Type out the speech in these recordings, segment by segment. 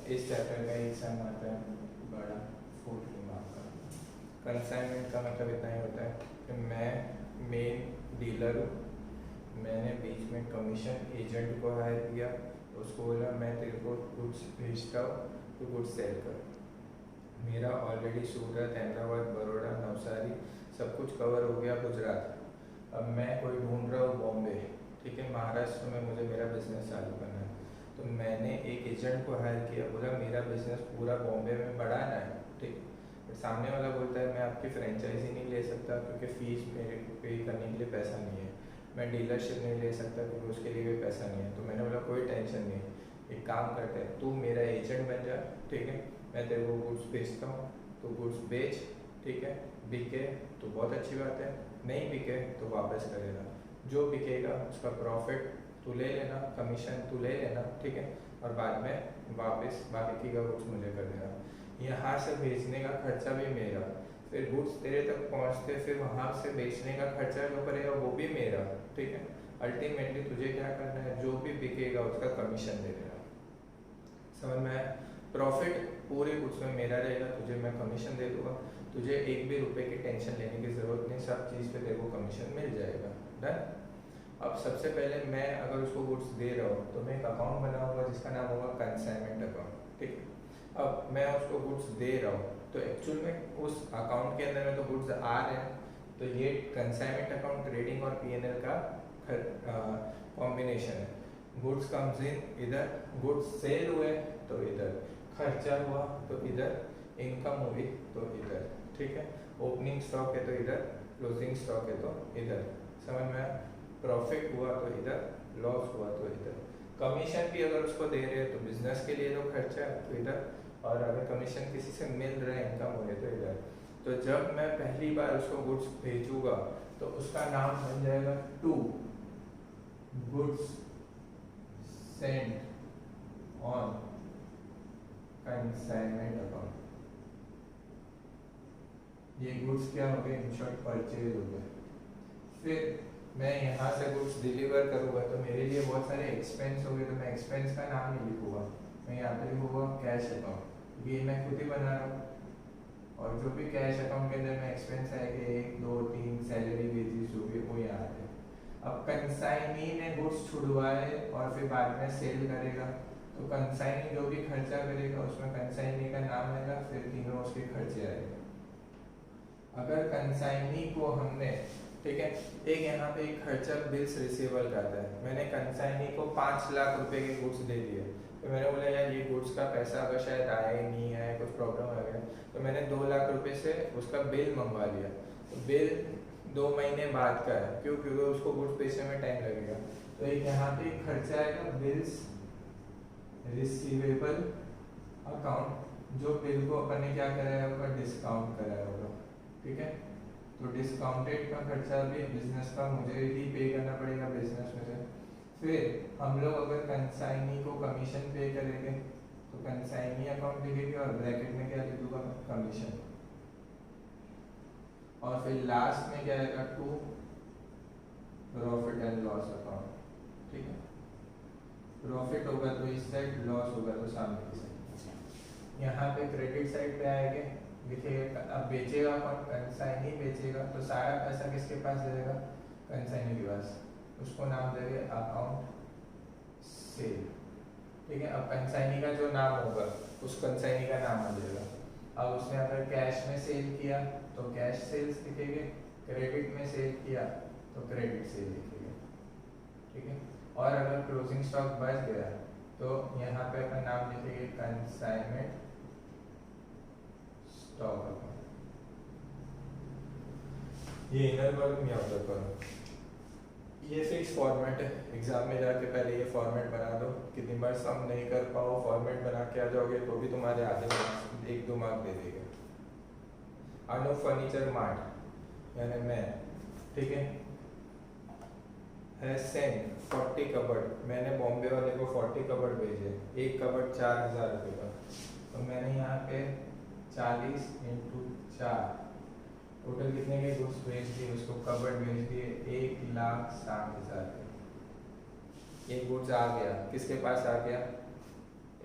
इस चैप्टर का एक सम आता है बड़ा 40 मार्क का। कंसाइनमेंट का मतलब इतना ही होता है कि मैं मेन डीलर हूँ, मैंने बीच में कमीशन एजेंट को हायर किया, उसको बोला मैं तेरे को गुड्स भेजता हूँ तो गुड्स सेल कर। मेरा ऑलरेडी सूरत, अहमदाबाद, बड़ौदा, नवसारी सब कुछ कवर हो गया, गुजरात। अब मैं कोई ढूंढ रहा हूँ बॉम्बे, ठीक है, महाराष्ट्र में मुझे मेरा बिजनेस चालू करना है। तो मैंने एक एजेंट को हायर किया, बोला मेरा बिजनेस पूरा बॉम्बे में बढ़ाना है, ठीक। बट सामने वाला बोलता है मैं आपकी फ्रेंचाइजी नहीं ले सकता क्योंकि फ़ीस मेरे पे करने के लिए पैसा नहीं है, मैं डीलरशिप नहीं ले सकता क्योंकि उसके लिए भी पैसा नहीं है। तो मैंने बोला कोई टेंशन नहीं, एक काम करते हैं, तू मेरा एजेंट बन जा, ठीक है, मैं तेरे को गुड्स बेचता हूँ, तो गुड्स बेच, ठीक है, बिके तो बहुत अच्छी बात है, नहीं बिके तो वापस करेगा, जो बिकेगा उसका प्रॉफिट तू ले लेना, कमीशन तू ले लेना, ठीक है, और बाद में वापस बाकी का गुड्स मुझे कर देना। यहाँ से भेजने का खर्चा भी मेरा, फिर गुड्स तेरे तक पहुँचते फिर वहाँ से बेचने का खर्चा जो पड़ेगा वो भी मेरा, ठीक है। अल्टीमेटली तुझे क्या करना है, जो भी बिकेगा उसका कमीशन दे देना, समझ में आया। प्रॉफिट पूरे गुड्स में मेरा रहेगा, तुझे मैं कमीशन दे दूंगा, तुझे एक भी रुपए की टेंशन लेने की ज़रूरत नहीं, सब चीज़ पे तेरे को कमीशन मिल जाएगा। डन। अब सबसे पहले मैं अगर उसको गुड्स दे रहा हूँ तो मैं एक अकाउंट बनाऊंगा जिसका नाम होगा कंसाइनमेंट अकाउंट, ठीक है। अब मैं उसको गुड्स दे रहा हूँ तो एक्चुअल में उस अकाउंट के अंदर में तो गुड्स आ रहे हैं, तो ये कंसाइनमेंट अकाउंट ट्रेडिंग और P&L का कॉम्बिनेशन है। गुड्स कम्स इन इधर, गुड्स सेल हुए तो इधर, खर्चा हुआ तो इधर, इनकम हुई तो इधर, ठीक है, ओपनिंग स्टॉक है तो इधर, क्लोजिंग स्टॉक है तो इधर, समझ में आया। प्रॉफिट हुआ तो इधर, लॉस हुआ तो इधर। कमीशन भी अगर उसको दे रहे हैं तो बिजनेस के लिए तो खर्चा है तो इधर, और अगर कमीशन किसी से मिल रहा है, इनकम हो रही है तो इधर। तो जब मैं पहली बार उसको गुड्स भेजूंगा तो उसका नाम बन जाएगा to goods sent on consignment account. ये गुड्स क्या हो गए, इन शॉर्ट परचेज हो गए। फिर मैं यहाँ से गुड्स डिलीवर करूँगा तो मेरे लिए बहुत सारे एक्सपेंस हो गए, तो मैं एक्सपेंस का नाम नहीं लिखूँगा, मैं यहाँ पे लिखूँगा कैश अकाउंट, ये मैं खुद ही बना रहा हूँ। और जो भी कैश अकाउंट के अंदर में एक्सपेंस आएंगे 1 2 3 सैलरी वेजेस जो भी वो यहाँ आते हैं। अब कंसाइनी ने गुड्स छुड़वाए और फिर बाद में सेल करेगा, तो कंसाइनी जो भी खर्चा करेगा उसमें कंसाइनी का नाम आएगा, फिर तीनों उसके खर्चे आएंगे। अगर कंसाइनी को हमने, ठीक है, एक यहाँ पे एक खर्चा बिल्स रिसीवेबल का आता है, मैंने कंसाइनी को 5 लाख रुपए के गुड्स दे दिए, तो मैंने बोला यार ये गुड्स का पैसा अगर शायद आया ही नहीं है, कुछ प्रॉब्लम आ गया, तो मैंने 2 लाख रुपए से उसका बिल मंगवा लिया। तो बिल 2 महीने बाद का है, क्यों, क्योंकि उसको गुड्स बेचने में टाइम लगेगा। तो एक यहाँ पे खर्चा आएगा बिल्स रिसीवेबल अकाउंट, जो बिल को अपन ने क्या कराया होगा, डिस्काउंट कराया होगा, ठीक है। तो डिस्काउंटेड का खर्चा भी बिजनेस का मुझे ही पे करना पड़ेगा बिजनेस में से। फिर हम लोग अगर कंसाइनी को कमीशन पे करेंगे तो कंसाइनी अकाउंट लिखेंगे और ब्रैकेट में क्या लिख दूंगा, कमीशन। और फिर लास्ट में क्या आएगा, to profit and loss account, ठीक है। प्रॉफिट होगा तो इस साइड, लॉस होगा तो सामने की साइड। यहाँ पे क्रेडिट साइड पे आएंगे, लिखिएगा। अब बेचेगा कौन, कंसाइनी बेचेगा, तो सारा पैसा किसके पास जाएगा, कंसाइनी के पास, उसको नाम देंगे अकाउंट सेल, ठीक है। अब कंसाइनी का जो नाम होगा उस कंसाइनी का नाम आ जाएगा। अब उसने अगर कैश में सेल किया तो कैश सेल्स लिखेंगे, क्रेडिट में सेल किया तो क्रेडिट सेल लिखेंगे, ठीक है। और अगर क्लोजिंग स्टॉक बच गया तो यहाँ पे अपन नाम लिखेंगे कंसाइनमेंट स्टॉक अकाउंट। ये इनर कॉलम या आउटर कॉलम, ये फिक्स फॉर्मेट है, एग्जाम में जाके पहले ये फॉर्मेट बना दो, कितनी बार सम नहीं कर पाओ फॉर्मेट बना के आ जाओगे तो भी तुम्हारे आधे मार्क्स 1 2 मार्क दे देगा। अनु फर्नीचर मार्ट यानी मैं, ठीक है सेंड 40 कबर्ड, मैंने बॉम्बे वाले को 40 कबर्ड भेजे, एक कबर्ड 4000 रुपये का, तो मैंने यहाँ पे 40 × 4 टोटल कितने के गुड्स भेज दिए, उसको कबर्ड भेज दिए 1,60,000 के। ये गुड्स आ गया, किसके पास आ गया,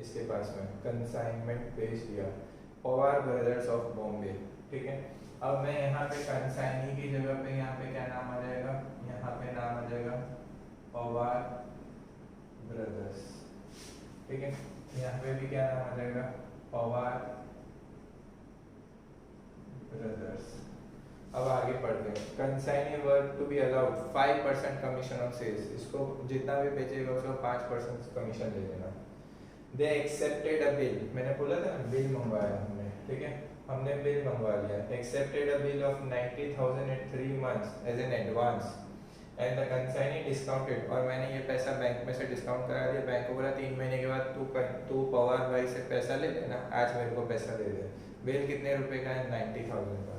इसके पास में कंसाइनमेंट भेज दिया पवार ब्रदर्स ऑफ बॉम्बे, ठीक है। अब मैं यहाँ पे कंसाइनी की जगह पे यहाँ पे क्या नाम आ जाएगा, यहाँ पे नाम आ जाएगा पवार ब्रदर्स, ठीक है। यहाँ पे भी क्या नाम आ जाएगा, पवार ब्रदर्स। अब आगे पढ़ते हैं। Consignee work to be allowed 5% commission on sales, इसको जितना भी बेचेगा उसको 5% कमीशन दे देना। दे एक्सेप्टेड अ बिल, मैंने बोला था ना बिल मंगवाया हमने, ठीक है, हमने बिल मंगवा लिया। Accepted a bill of 90,000 at 3 months as an advance and the consignee discounted, और मैंने ये पैसा बैंक में से डिस्काउंट करा दिया। बैंक को बोला 3 महीने के बाद तू पवार भाई से पैसा ले लेना, आज मेरे को पैसा दे दे। बिल कितने रुपए का है, 90,000 का।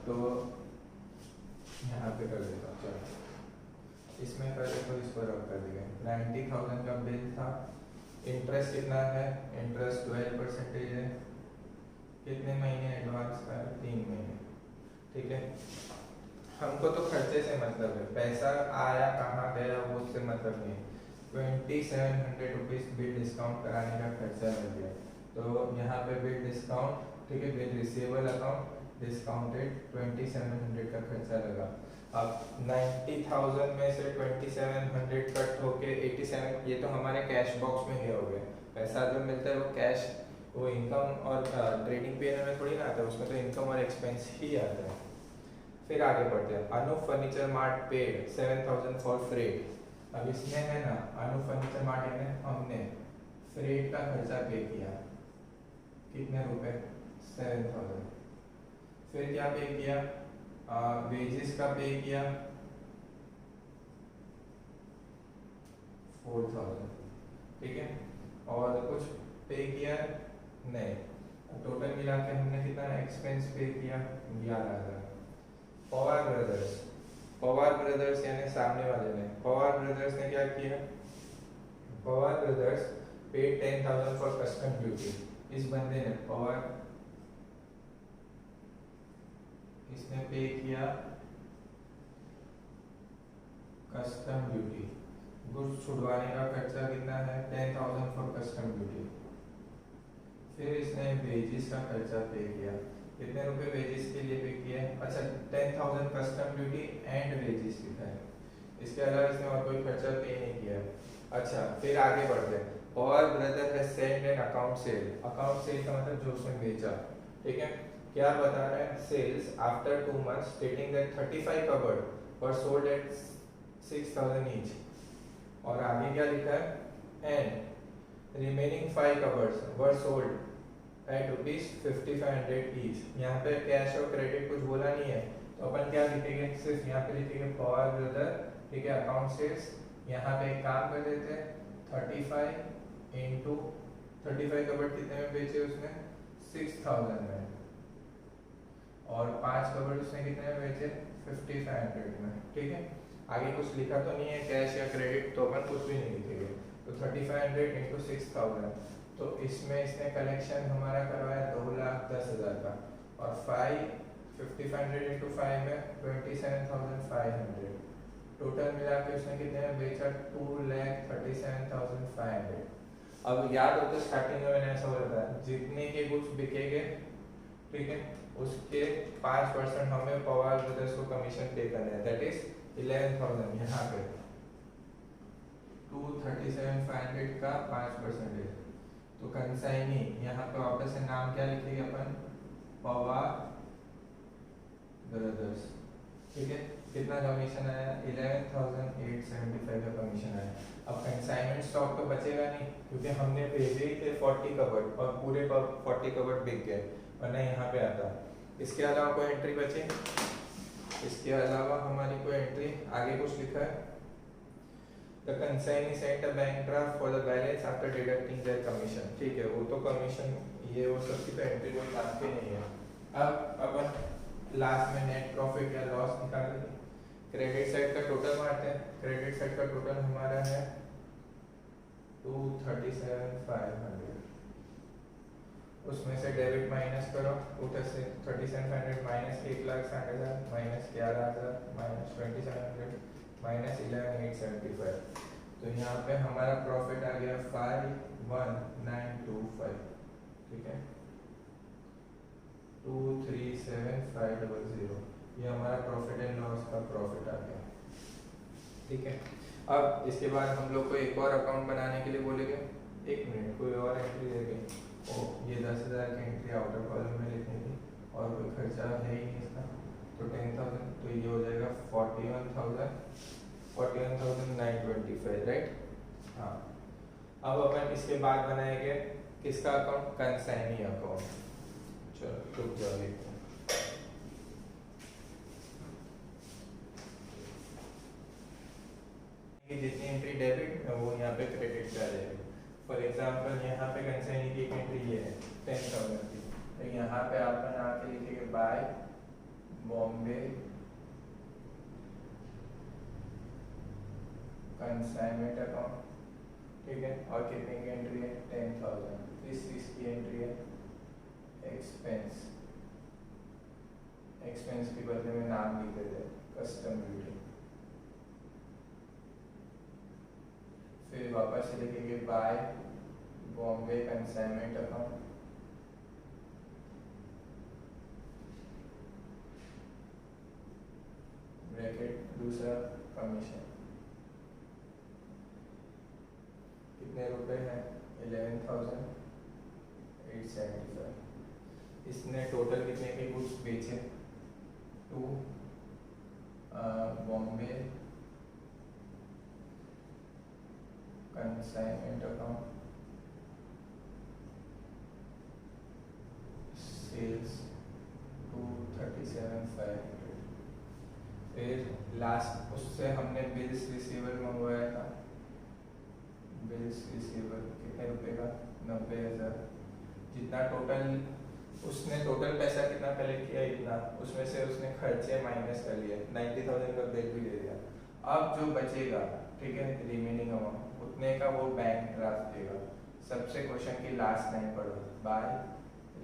तो यहाँ पे कर देता हूँ, चलो इसमें कर दे तो इस पर रख कर दिया। 90,000 का बिल था। इंटरेस्ट कितना है, इंटरेस्ट 12% है। कितने महीने एडवांस का है, 3 महीने, ठीक है। हमको तो खर्चे से मतलब है, पैसा आया कहाँ गया वो उससे मतलब नहीं है। 2700 रुपीज बिल डिस्काउंट कराने का खर्चा लग गया। तो यहाँ पे बिल डिस्काउंट, ठीक है, बिल रिसीवेबल अकाउंट डिस्काउंटेड 2700 का खर्चा लगा। अब 90,000 में से 2700 कट होके 87, ये तो हमारे कैश बॉक्स में ही हो गया। पैसा जो मिलता है वो कैश, वो इनकम और ट्रेडिंग पीएनएल में थोड़ी ना आता है, उसमें तो इनकम और एक्सपेंस ही आता है। फिर आगे बढ़ते हैं। Anoop furniture mart paid 7,000 for freight. अब इसमें है ना, अनूप फर्नीचर मार्ट में हमने फ्रेट का खर्चा पे किया, कितने रुपए, 7,000। फिर क्या पे किया, वेजेस का पे किया 4,000, ठीक है, और कुछ पे किया नहीं। टोटल मिला के हमने कितना एक्सपेंस पे किया, 11,000। पवार ब्रदर्स, पवार ब्रदर्स यानी सामने वाले ने, पवार ब्रदर्स ने क्या किया, Pawar brothers paid 10,000 for custom duty. इस बंदे ने, पवार, इसने पे किया कस्टम ड्यूटी, गुड्स छुड़वाने का खर्चा कितना है, 10,000 फॉर कस्टम ड्यूटी। फिर इसने वेजेस का खर्चा पे किया, कितने रुपए वेजेस के लिए पे किया, अच्छा 10,000 कस्टम ड्यूटी एंड वेजेस लिखा है। इसके अलावा इसने और कोई खर्चा पे नहीं किया। अच्छा फिर आगे बढ़ते हैं। Pawar brother has send an account cell, account cell का मतलब जो उसने बेचा, ठीक है। क्या बता रहा है, sales after 2 months stating that 35 cupboard were sold at 6,000 each, और आगे क्या लिखा है, and remaining 5 cupboards were sold at ₹5,500 each. यहाँ पे कैश और क्रेडिट कुछ बोला नहीं है, तो अपन क्या लिखेंगे, सिर्फ यहाँ पे लिखेंगे पवार ब्रदर, ठीक है, अकाउंट सेल्स। यहाँ पे एक काम कर देते हैं, 35 इंटू 35 कबर्ड कितने में बेचे उसने, 6,000 में, और 5 कबर्ड उसने कितने में बेचे, 5,500 में, ठीक है। आगे कुछ लिखा तो नहीं है कैश या क्रेडिट, तो अपन कुछ भी नहीं लिखेंगे। तो 3500 इंटू 6,000, तो इसमें इसने कलेक्शन हमारा करवाया 2,10,000 का, और 5,500 इंटू 5 में 27,500, टोटल मिला के उसने कितने में बेचा, 2,37,500। अब याद हो तो स्टार्टिंग में मैंने ऐसा बोला था, जितने के गुड्स बिकेंगे, ठीक है, उसके 5% हमें पवार ब्रदर्स को कमीशन पे करना है, दैट इज 11,000। यहाँ पे 237,500 का 5%, तो कंसाइनी यहाँ पे वापस से नाम क्या लिखेंगे अपन, पवार ब्रदर्स, ठीक है। कितना कमीशन आया, 11,875 का कमीशन आया। अब कंसाइनमेंट स्टॉक तो बचेगा नहीं, क्योंकि हमने भेजे ही थे 40 कबर्ड और पूरे 40 कबर्ड बिक गए, वरना यहाँ पे आता। इसके अलावा कोई एंट्री बचे, इसके अलावा हमारी कोई एंट्री आगे कुछ लिखा है, the consignee sent a bank draft for the balance after deducting their commission, ठीक है, वो तो कमीशन ये वो सब की तो एंट्री कोई काम की नहीं है। अब अपन लास्ट में नेट प्रॉफिट या लॉस निकालेंगे। क्रेडिट साइड का टोटल मारते हैं, क्रेडिट साइड का टोटल हमारा है 237,500, उसमें से डेबिट माइनस करो, 237,500 माइनस 1,60,000 माइनस 11,000 माइनस 2,700 माइनस 11,875, तो यहाँ पे हमारा प्रॉफिट आ गया 51925, ठीक है, 237,500, ये हमारा प्रॉफिट एंड लॉस का प्रॉफिट आ गया, ठीक है। अब इसके बाद हम लोग को एक और अकाउंट बनाने के लिए बोलेंगे, एक मिनट, कोई और एंट्री देंगे, ओ ये 10,000 की एंट्री आउटर कॉलम में लिखनी थी और कोई खर्चा है ही नहीं इसका, तो 10,000, तो ये हो जाएगा 41,925, राइट। हाँ, अब अपन इसके बाद बनाएंगे किसका अकाउंट, कंसाइनी अकाउंट। चलो रुक जाओ देखते हैं। जितनी एंट्री डेबिट वो यहाँ पे क्रेडिट पे आ जाएगी। फॉर एग्जांपल यहाँ पे कंसाइनी की एक एंट्री ये है 10,000 की, तो यहाँ पे अपन आके लिखेंगे बाय बॉम्बे कंसाइनमेंट अकाउंट, ठीक है, और कितने की एंट्री है 10,000। इसकी एंट्री है एक्सपेंस के बदले में नाम लिख देते हैं कस्टम ड्यूटी। फिर वापस से लिखेंगे by Bombay consignment account, bracket दूसरा कमीशन, कितने रुपए हैं 11,875। इसने टोटल कितने के गुड्स बेचे, to Bombay consignment account sales 237,500। फिर लास्ट उससे हमने बिल्स रिसीवेबल मंगवाया था, बिल्स रिसीवेबल कितने रुपए का 90,000। जितना टोटल उसने टोटल पैसा कितना कलेक्ट किया इतना, उसमें से उसने खर्चे माइनस कर लिए, 90,000 का बिल भी दे दिया। अब जो बचेगा, ठीक है, रिमेनिंग अमाउंट उतने का वो बैंक ड्राफ्ट देगा। सबसे क्वेश्चन की लास्ट लाइन पढ़ो, by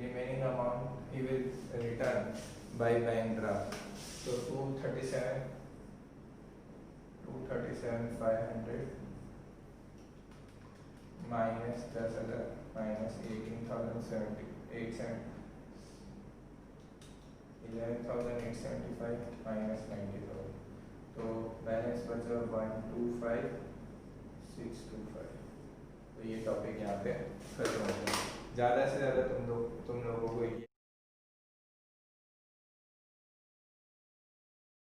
remaining amount he will return by bank draft. तो 237,500 माइनस 10,000 माइनस 11,875 माइनस 90,000, तो बैलेंस बचा 125,625। तो ये टॉपिक यहाँ पे खत्म हो गया। ज़्यादा से ज़्यादा तुम लोगों को